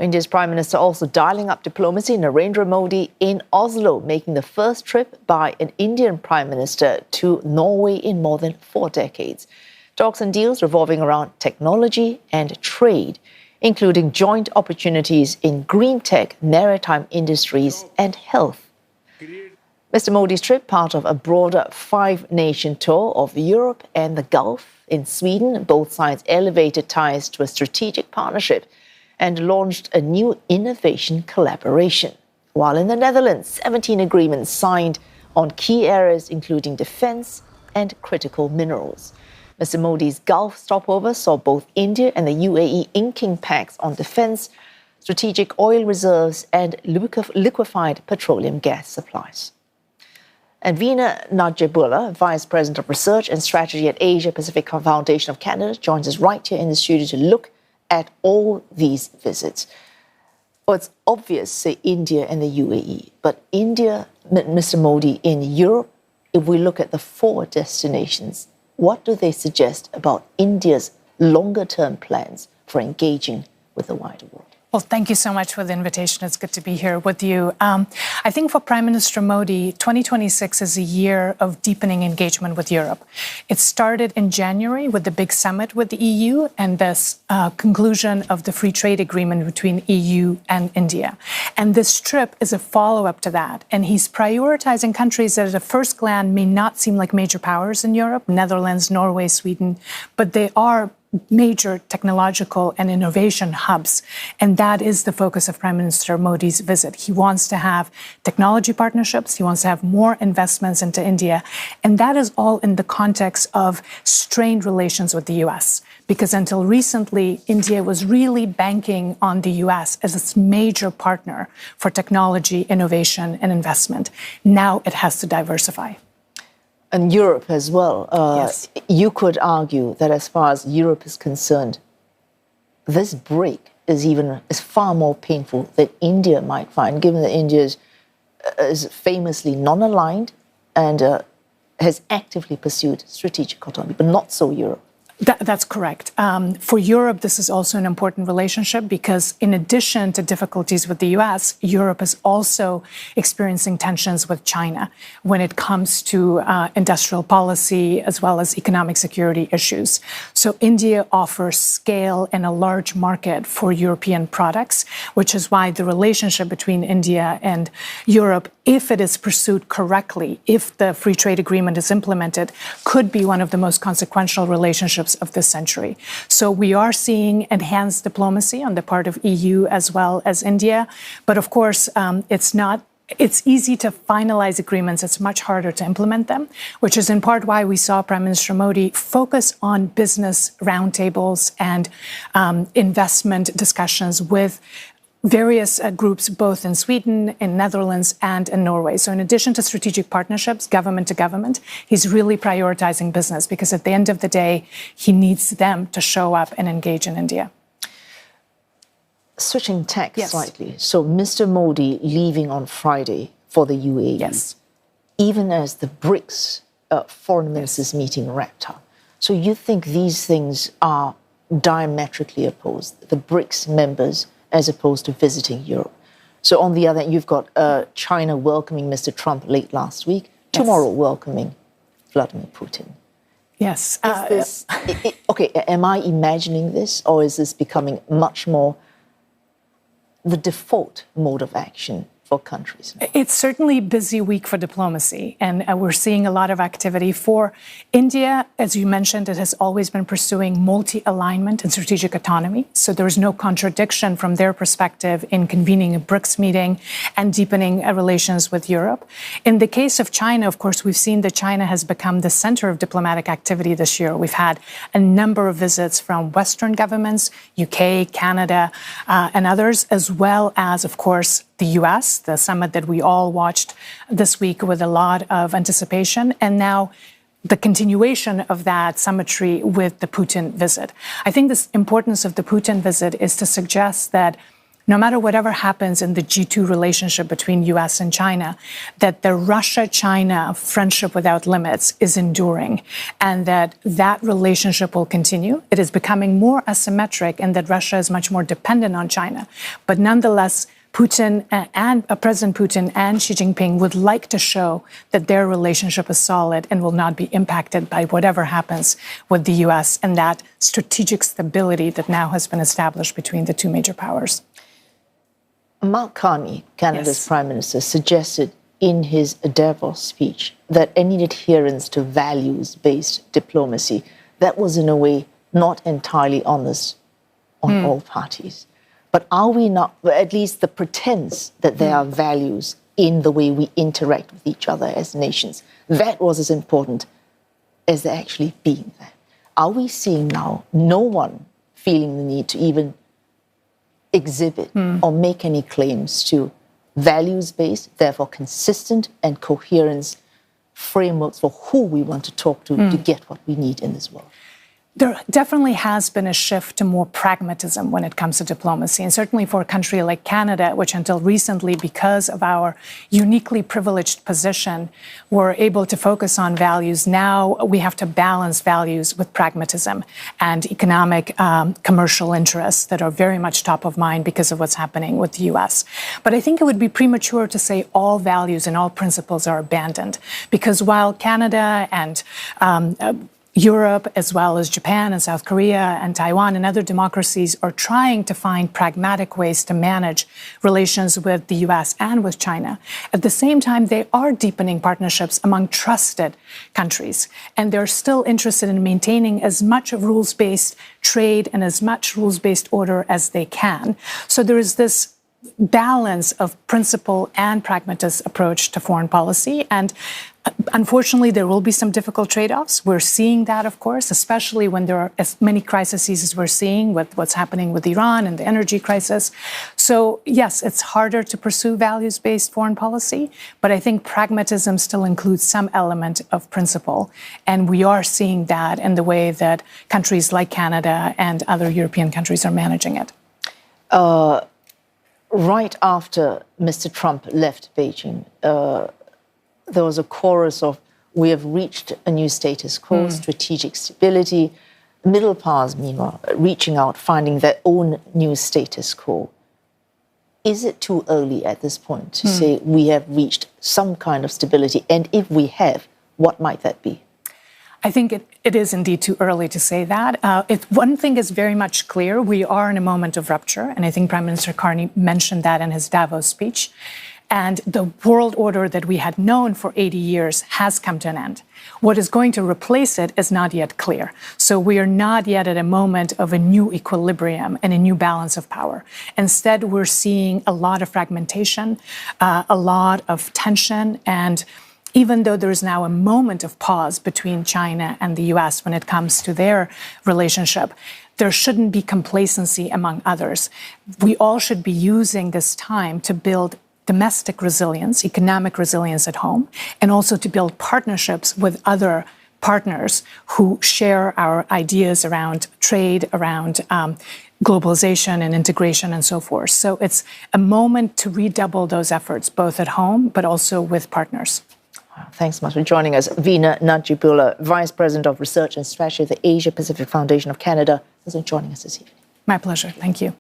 India's Prime Minister also dialing up diplomacy, Narendra Modi in Oslo, making the first trip by an Indian Prime Minister to Norway in more than 4 decades. Talks and deals revolving around technology and trade, including joint opportunities in green tech, maritime industries and health. Mr. Modi's trip, part of a broader 5-nation tour of Europe and the Gulf. In Sweden, both sides elevated ties to a strategic partnership and launched a new innovation collaboration. While in the Netherlands, 17 agreements signed on key areas including defence and critical minerals. Mr. Modi's Gulf stopover saw both India and the UAE inking pacts on defence, strategic oil reserves and liquefied petroleum gas supplies. And Vina Nadjibulla, Vice President of Research and Strategy at Asia Pacific Foundation of Canada, joins us right here in the studio to look at all these visits. Well, it's obvious, say, India and the UAE, but India, Mr. Modi, in Europe, if we look at the 4 destinations, what do they suggest about India's longer-term plans for engaging with the wider world? Well, thank you so much for the invitation. It's good to be here with you. I think for Prime Minister Modi, 2026 is a year of deepening engagement with Europe. It started in January with the big summit with the EU and this conclusion of the free trade agreement between EU and India. And this trip is a follow-up to that. And he's prioritizing countries that at a first glance may not seem like major powers in Europe, Netherlands, Norway, Sweden, but they are major technological and innovation hubs. And that is the focus of Prime Minister Modi's visit. He wants to have technology partnerships. He wants to have more investments into India. And that is all in the context of strained relations with the US. Because until recently, India was really banking on the US as its major partner for technology, innovation, and investment. Now it has to diversify. And Europe as well. Yes. You could argue that as far as Europe is concerned, this break is far more painful than India might find, given that India is famously non-aligned and has actively pursued strategic autonomy, but not so Europe. That's correct. For Europe, this is also an important relationship because in addition to difficulties with the US, Europe is also experiencing tensions with China when it comes to industrial policy as well as economic security issues. So India offers scale and a large market for European products, which is why the relationship between India and Europe, if it is pursued correctly, if the free trade agreement is implemented, could be one of the most consequential relationships of this century. So we are seeing enhanced diplomacy on the part of EU as well as India. But of course, it's easy to finalize agreements. It's much harder to implement them, which is in part why we saw Prime Minister Modi focus on business roundtables and investment discussions with various groups, both in Sweden, in Netherlands, and in Norway. So in addition to strategic partnerships, government to government, he's really prioritizing business because at the end of the day, he needs them to show up and engage in India. Switching tack slightly. So Mr. Modi leaving on Friday for the UAE, yes, even as the BRICS foreign ministers meeting wrapped up. So you think these things are diametrically opposed, the BRICS members as opposed to visiting Europe. So on the other hand, you've got China welcoming Mr. Trump late last week, tomorrow welcoming Vladimir Putin. Yes. Okay, am I imagining this, or is this becoming much more the default mode of action for countries now? It's certainly a busy week for diplomacy, and we're seeing a lot of activity. For India, as you mentioned, it has always been pursuing multi-alignment and strategic autonomy, so there is no contradiction from their perspective in convening a BRICS meeting and deepening relations with Europe. In the case of China, of course, we've seen that China has become the center of diplomatic activity this year. We've had a number of visits from Western governments, UK, Canada, and others, as well as, of course, the US, the summit that we all watched this week with a lot of anticipation, and now the continuation of that symmetry with the Putin visit. I think the importance of the Putin visit is to suggest that no matter whatever happens in the G2 relationship between US and China, that the Russia-China friendship without limits is enduring and that that relationship will continue. It is becoming more asymmetric and that Russia is much more dependent on China. But nonetheless, Putin and President Putin and Xi Jinping would like to show that their relationship is solid and will not be impacted by whatever happens with the US and that strategic stability that now has been established between the two major powers. Mark Carney, Canada's Prime Minister, suggested in his Davos speech that any adherence to values-based diplomacy, that was in a way not entirely honest on all parties. But are we not, at least the pretense that there are values in the way we interact with each other as nations, that was as important as there actually being that. Are we seeing now no one feeling the need to even exhibit or make any claims to values-based, therefore consistent and coherent frameworks for who we want to talk to get what we need in this world? There definitely has been a shift to more pragmatism when it comes to diplomacy. And certainly for a country like Canada, which until recently, because of our uniquely privileged position, were able to focus on values. Now we have to balance values with pragmatism and economic commercial interests that are very much top of mind because of what's happening with the US. But I think it would be premature to say all values and all principles are abandoned, because while Canada and Europe, as well as Japan and South Korea and Taiwan and other democracies are trying to find pragmatic ways to manage relations with the US and with China. At the same time, they are deepening partnerships among trusted countries. And they're still interested in maintaining as much of rules-based trade and as much rules-based order as they can. So there is this balance of principle and pragmatist approach to foreign policy. And unfortunately, there will be some difficult trade-offs. We're seeing that, of course, especially when there are as many crises as we're seeing with what's happening with Iran and the energy crisis. So, yes, it's harder to pursue values-based foreign policy, but I think pragmatism still includes some element of principle. And we are seeing that in the way that countries like Canada and other European countries are managing it. Right after Mr. Trump left Beijing, there was a chorus of, we have reached a new status quo, strategic stability. Middle powers, meanwhile, reaching out, finding their own new status quo. Is it too early at this point to say we have reached some kind of stability? And if we have, what might that be? I think it is indeed too early to say that. One thing is very much clear. We are in a moment of rupture. And I think Prime Minister Carney mentioned that in his Davos speech. And the world order that we had known for 80 years has come to an end. What is going to replace it is not yet clear. So we are not yet at a moment of a new equilibrium and a new balance of power. Instead, we're seeing a lot of fragmentation, a lot of tension, and even though there is now a moment of pause between China and the US when it comes to their relationship, there shouldn't be complacency among others. We all should be using this time to build domestic resilience, economic resilience at home, and also to build partnerships with other partners who share our ideas around trade, around globalization and integration and so forth. So it's a moment to redouble those efforts, both at home, but also with partners. Thanks so much for joining us. Vina Nadjibulla, Vice President of Research and Strategy at the Asia Pacific Foundation of Canada, is joining us this evening. My pleasure. Thank you.